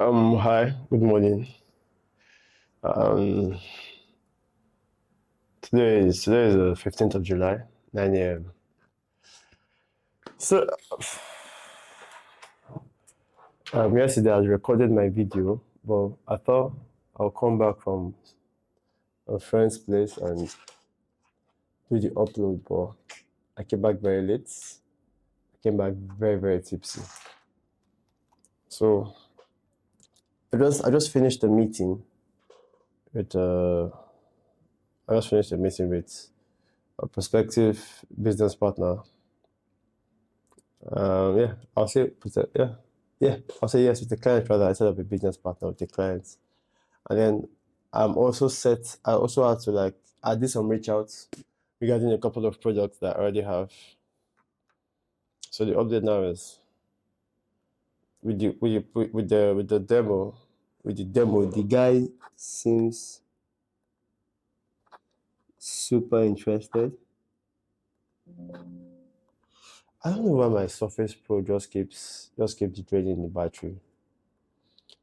Hi, good morning. Um, today is the 15th of July, 9 a.m. So, yesterday I recorded my video, but I thought I'll come back from a friend's place and do the upload, but I came back very late. I came back very tipsy. So I just finished the meeting with I just finished the meeting with a prospective business partner. Yeah, I'll say yes with the client rather instead of a business partner with the client. And then I also had to I did some reach outs regarding a couple of products that I already have. So the update now is with the demo, the guy seems super interested. I don't know why my Surface Pro just keeps draining the battery.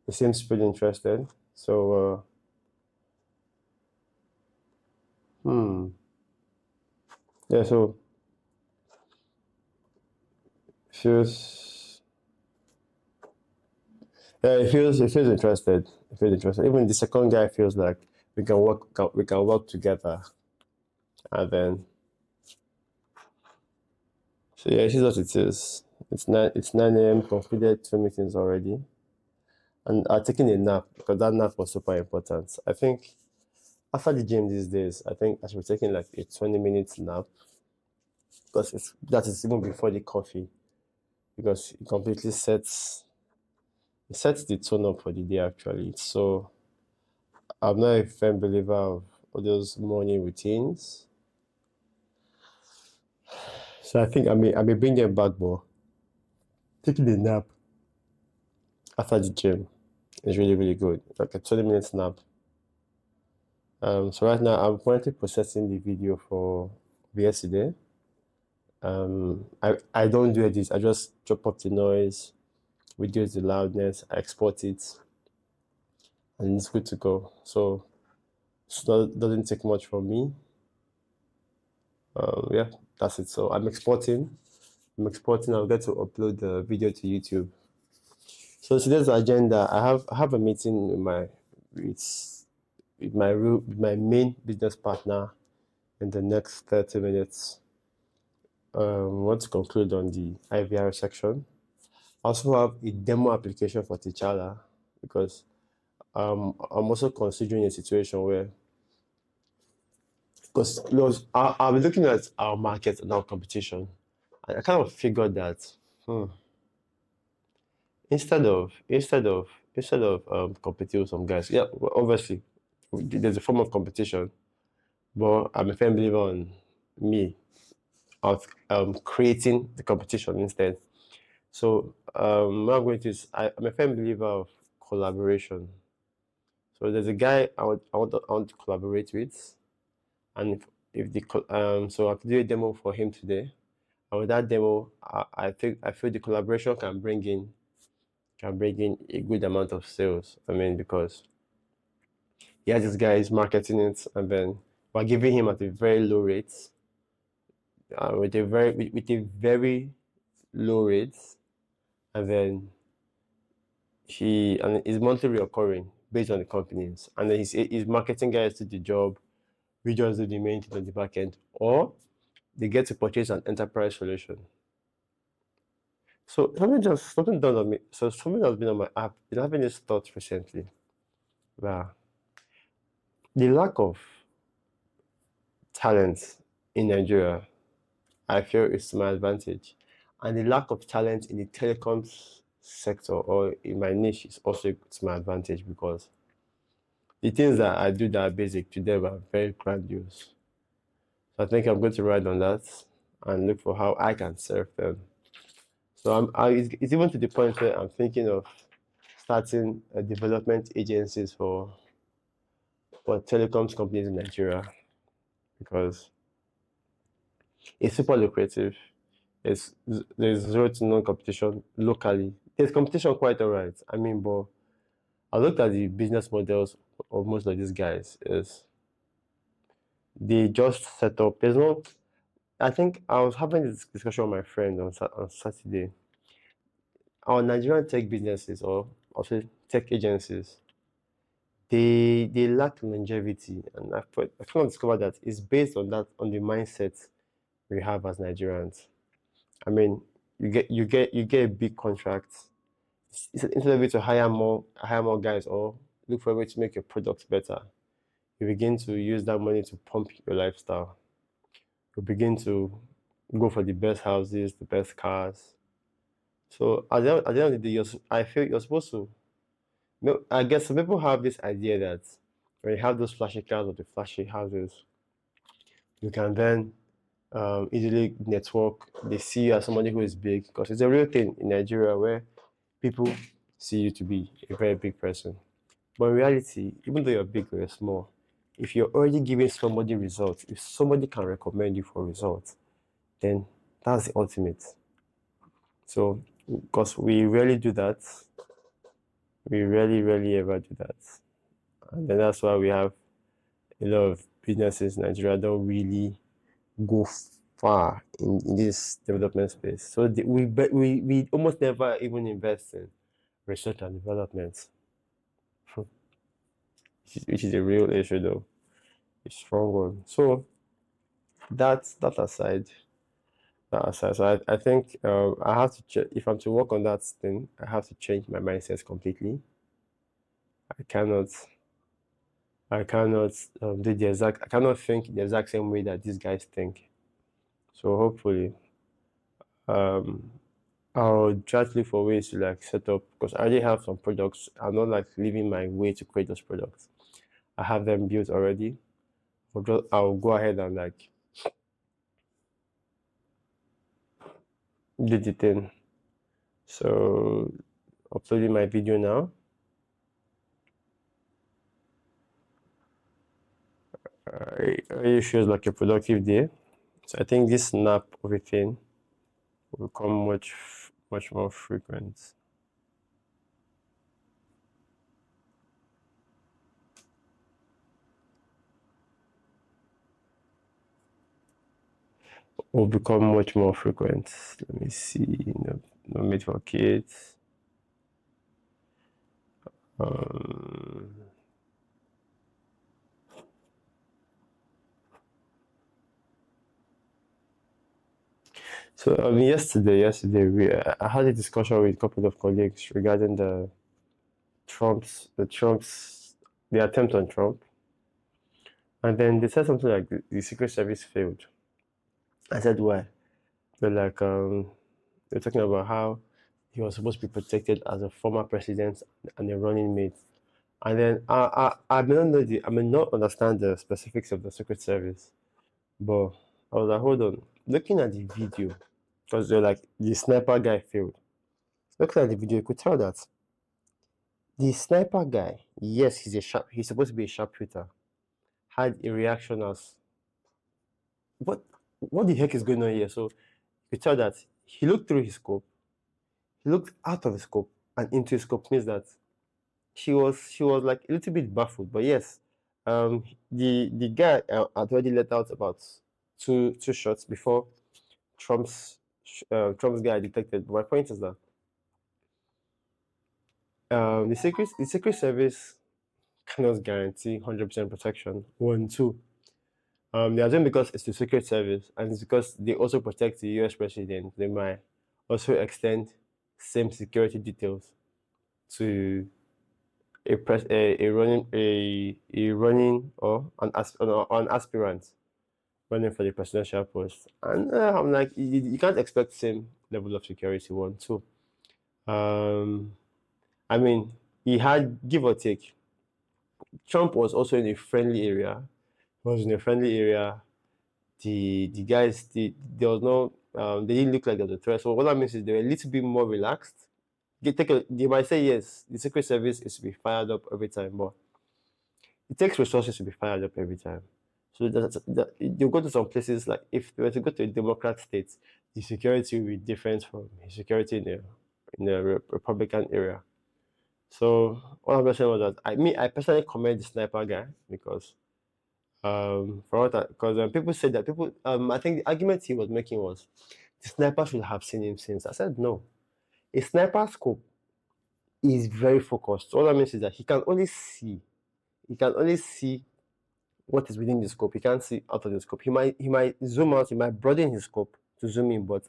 He seems pretty interested. So yeah, so feels yeah, it feels interested. It feels interested. Even the second guy feels like we can work together. And then so yeah, this is what it is. It's 9 a.m. completed 2 meetings already. And I've taken a nap because that nap was super important. I think after the gym these days, I think I should be taking like a 20 minutes nap because that is even before the coffee because it sets the tone up for the day actually. So I'm not a firm believer of all those morning routines. So I think I may bring them back, but taking a nap after the gym is really good. Like a 20 minutes nap. So right now I'm currently processing the video for yesterday. I don't do edits. I just chop up the noise, reduce the loudness, I export it, and it's good to go. So it doesn't take much from me. Yeah, that's it. So I'm exporting. I'll get to upload the video to YouTube. So today's agenda, I have a meeting with with my main business partner in the next 30 minutes. We want to conclude on the IVR section. I also have a demo application for T'Challa because I'm also considering a situation where because I'll be looking at our market and our competition, and I kind of figured that instead of competing with some guys, yeah, well, obviously there's a form of competition, but I'm a firm believer on me of creating the competition instead. So what I'm going to is I'm a firm believer of collaboration. So there's a guy I want to collaborate with, and if so I have to do a demo for him today. And with that demo, I feel the collaboration can bring in a good amount of sales. I mean, because yeah, this guy is marketing it, and then we're giving him at a very low rate, with a very low rate, and then his monthly recurring based on the companies, and then his marketing guys do the job, we just do the main thing on the back end, or they get to purchase an enterprise solution. So something done on me. So something that's been on my app, been having this thought recently. Wow, the lack of talent in Nigeria, I feel is to my advantage. And the lack of talent in the telecoms sector or in my niche is also to my advantage because the things that I do that are basic to them are very grandiose. So I think I'm going to ride on that and look for how I can serve them. So it's even to the point where I'm thinking of starting a development agencies for telecoms companies in Nigeria because it's super lucrative. There's zero to no competition locally. There's competition quite alright. I mean, but I looked at the business models of most of these guys. Is they just set up. There's no. I think I was having this discussion with my friend on Saturday. Our Nigerian tech businesses, or also tech agencies, they lack longevity, and I kind of discovered that it's based on on the mindset we have as Nigerians. I mean, you get a big contract. Instead of it to hire more guys or look for a way to make your products better, you begin to use that money to pump your lifestyle. You begin to go for the best houses, the best cars. So at the end of the day, I feel you're supposed to. No, I guess some people have this idea that when you have those flashy cars or the flashy houses, you can then easily network. They see you as somebody who is big because it's a real thing in Nigeria where people see you to be a very big person. But in reality, even though you're big or you're small, if you're already giving somebody results, if somebody can recommend you for results, then that's the ultimate. So, because we rarely do that, we rarely ever do that. And then that's why we have a lot of businesses in Nigeria don't really go far in this development space. So we almost never even invest in research and development, which is a real issue though. A strong one. So that aside, so I think I have to if I'm to work on that thing, I have to change my mindset completely. I cannot I cannot think the exact same way that these guys think. So hopefully um I'll try to look for ways to like set up because I already have some products. I'm not like leaving my way to create those products. I have them built already. I'll go ahead and like do the thing. So uploading my video now. It shows like a productive day. So I think this snap of a thing will become much more frequent. Will become much more frequent. Let me see. No made for kids. Um, so yesterday I had a discussion with a couple of colleagues regarding the attempt on Trump, and then they said something like the Secret Service failed. I said why? They're like they're talking about how he was supposed to be protected as a former president and a running mate. And then I may not understand the specifics of the Secret Service, but I was like, hold on. Looking at the video, because they're like the sniper guy failed. Looking at the video, you could tell that the sniper guy, yes, he's supposed to be a sharpshooter, had a reaction as what what the heck is going on here? So you could tell that he looked through his scope, he looked out of his scope and into his scope means that she was like a little bit baffled. But yes, the guy had already let out about two shots before Trump's guy detected. But my point is that the secret service cannot guarantee 100% protection. One, two. They assume because it's the secret service and it's because they also protect the U.S. president, they might also extend same security details to a running or an aspirant running for the presidential post. And I'm like, you can't expect same level of security. One, two. Um, I mean, he had give or take. Trump was also in a friendly area. He was in a friendly area. The guys, there was no, they didn't look like there was a threat. So what that means is they were a little bit more relaxed. They might say yes, the Secret Service is to be fired up every time, but it takes resources to be fired up every time. So you go to some places like if they were to go to a Democrat state, the security will be different from the security in the Republican area. So one of the question was that I personally commend the sniper guy because for what because people said that people I think the argument he was making was the sniper should have seen him since. I said no. A sniper scope is very focused. All that means is that he can only see what is within the scope. He can't see out of the scope. He might zoom out, he might broaden his scope to zoom in, but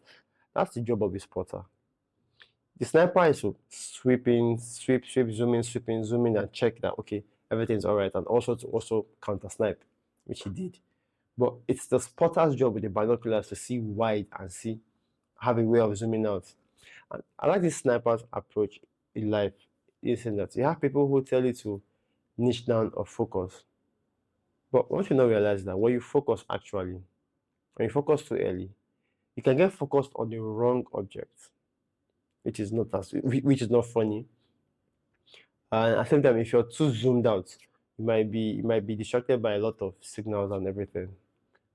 that's the job of a spotter. The sniper is to sweep, zoom in, and check that okay, everything's all right, and also to also counter snipe, which he did. But it's the spotter's job with the binoculars to see wide and see have a way of zooming out. And I like this sniper's approach in life. Isn't that you have people who tell you to niche down or focus, but what you not realize that when you focus actually, when you focus too early, you can get focused on the wrong object, which is not funny. And at the same time, if you're too zoomed out, you might be distracted by a lot of signals and everything.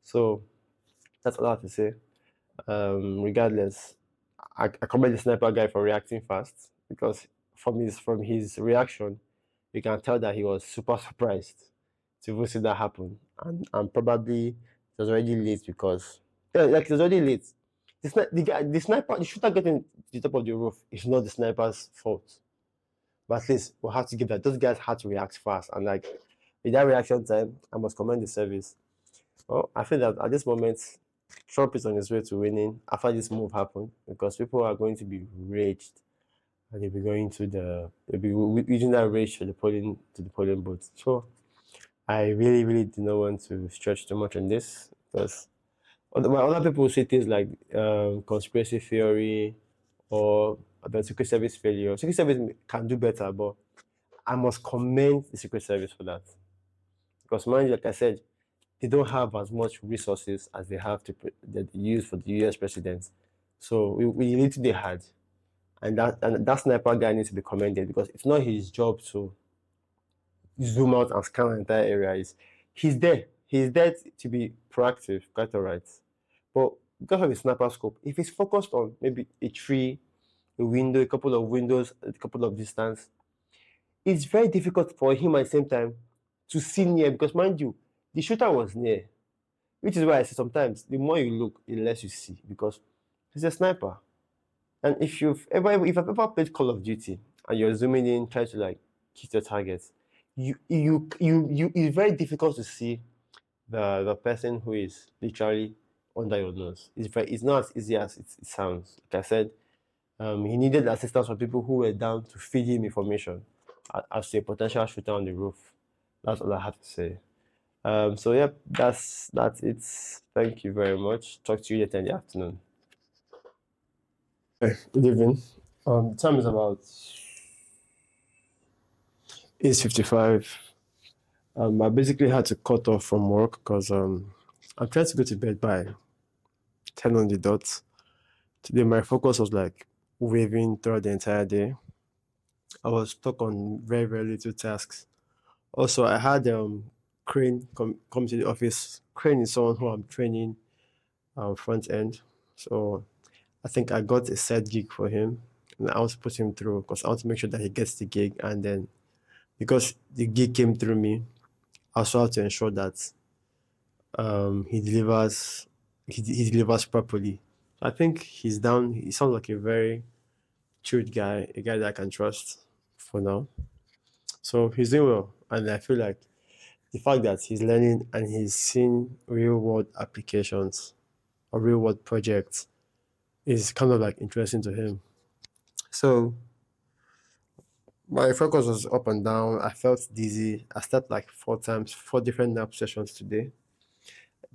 So that's all I have to say. Regardless, I commend the sniper guy for reacting fast because from his reaction, you can tell that he was super surprised to even see that happen, and probably it was already late because yeah, like it was already late. The sniper, the shooter getting to the top of the roof is not the sniper's fault. But at least we'll have to give that. Those guys had to react fast. And like with that reaction time, I must commend the service. Well, I feel that at this moment, Trump is on his way to winning after this move happened because people are going to be raged and they'll be using that rage to the polling booth. So I really, really do not want to stretch too much on this because other people say things like conspiracy theory or about Secret Service failure. Secret Service can do better, but I must commend the Secret Service for that. Because, mind you, like I said, they don't have as much resources as they have that they use for the US president. So we need to be hard. And that sniper guy needs to be commended because it's not his job to zoom out and scan the entire area. He's there. He's there to be proactive, quite alright. But because of his sniper scope, if he's focused on maybe a tree, a window, a couple of windows, a couple of distance, it's very difficult for him at the same time to see near because mind you, the shooter was near. Which is why I say sometimes the more you look, the less you see because he's a sniper. And if I've ever played Call of Duty and you're zooming in, trying to like hit your targets, it's very difficult to see the person who is literally under your nose. It's not as easy as it sounds. Like I said, he needed assistance from people who were down to feed him information as to a potential shooter on the roof. That's all I have to say. So yep, that's it. Thank you very much. Talk to you later in the afternoon. Good evening. The time is about 8:55. I basically had to cut off from work because I'm trying to go to bed by 10 on the dot. Today my focus was like waving throughout the entire day. I was stuck on very, very little tasks. Also, I had Crane come to the office. Crane is someone who I'm training front end. So I think I got a side gig for him and I want to put him through because I want to make sure that he gets the gig. And then because the gig came through me, I also have to ensure that he delivers properly. I think he's down. He sounds like a very chilled guy, a guy that I can trust for now. So he's doing well. And I feel like the fact that he's learning and he's seeing real world applications or real world projects is kind of like interesting to him. So my focus was up and down. I felt dizzy. I slept like 4 times, 4 different nap sessions today.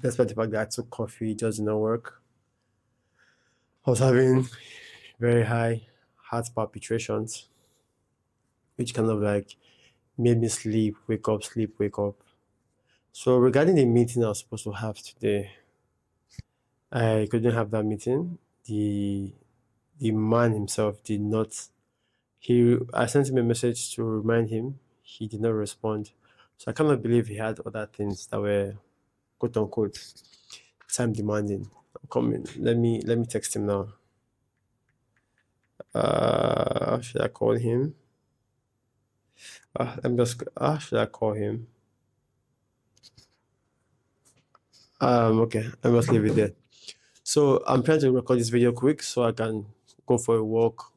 Despite the fact that I took coffee, it just didn't work. I was having very high heart palpitations, which kind of like made me wake up, sleep, wake up. So regarding the meeting I was supposed to have today, I couldn't have that meeting. The man himself did not. I sent him a message to remind him. He did not respond. So I cannot believe he had other things that were quote unquote time demanding. I'm coming. Let me text him now. Should I call him? I'm just should I call him? Okay, I must leave it there. So I'm trying to record this video quick so I can go for a walk,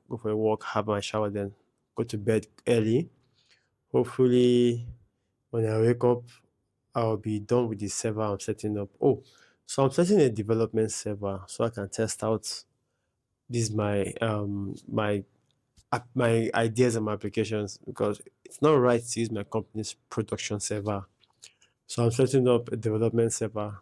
have my shower, then go to bed early. Hopefully, when I wake up, I'll be done with the server I'm setting up. Oh, so I'm setting a development server so I can test out this my ideas and my applications because it's not right to use my company's production server. So I'm setting up a development server.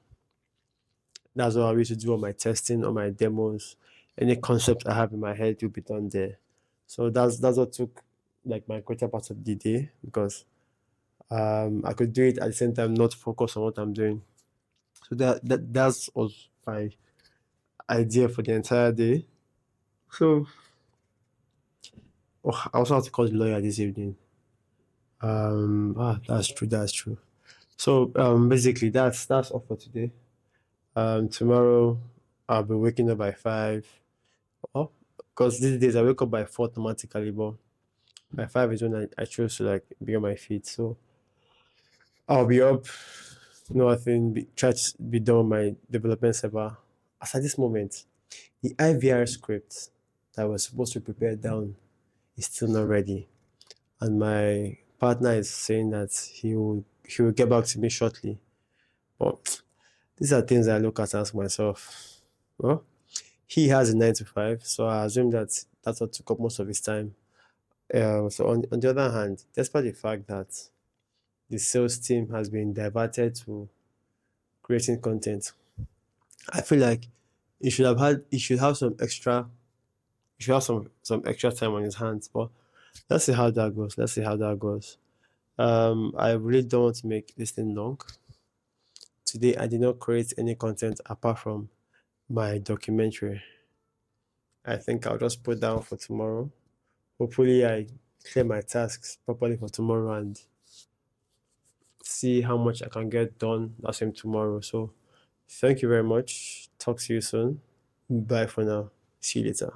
That's what I used to do on my testing, on my demos. Any concept I have in my head will be done there. So that's what took like my greater part of the day because I could do it at the same time, not focus on what I'm doing. So that's was my idea for the entire day. So I also have to call the lawyer this evening. That's true. That's true. So basically that's all for today. Tomorrow I'll be waking up by 5. Oh, because these days I wake up by 4 automatically, but by 5 is when I choose to like be on my feet. So I'll be up, nothing, try to be done with my development server. As at this moment, the IVR script that I was supposed to prepare down is still not ready. And my partner is saying that he will get back to me shortly. But these are things I look at and ask myself. Well, he has a 9 to 5, so I assume that that's what took up most of his time. So on the other hand, despite the fact that the sales team has been diverted to creating content, I feel like he should have some extra time on his hands. But let's see how that goes. Let's see how that goes. I really don't want to make this thing long. Today I did not create any content apart from my documentary. I think I'll just put down for tomorrow. Hopefully I clear my tasks properly for tomorrow and see how much I can get done that same tomorrow. So thank you very much. Talk to you soon. Bye for now. See you later.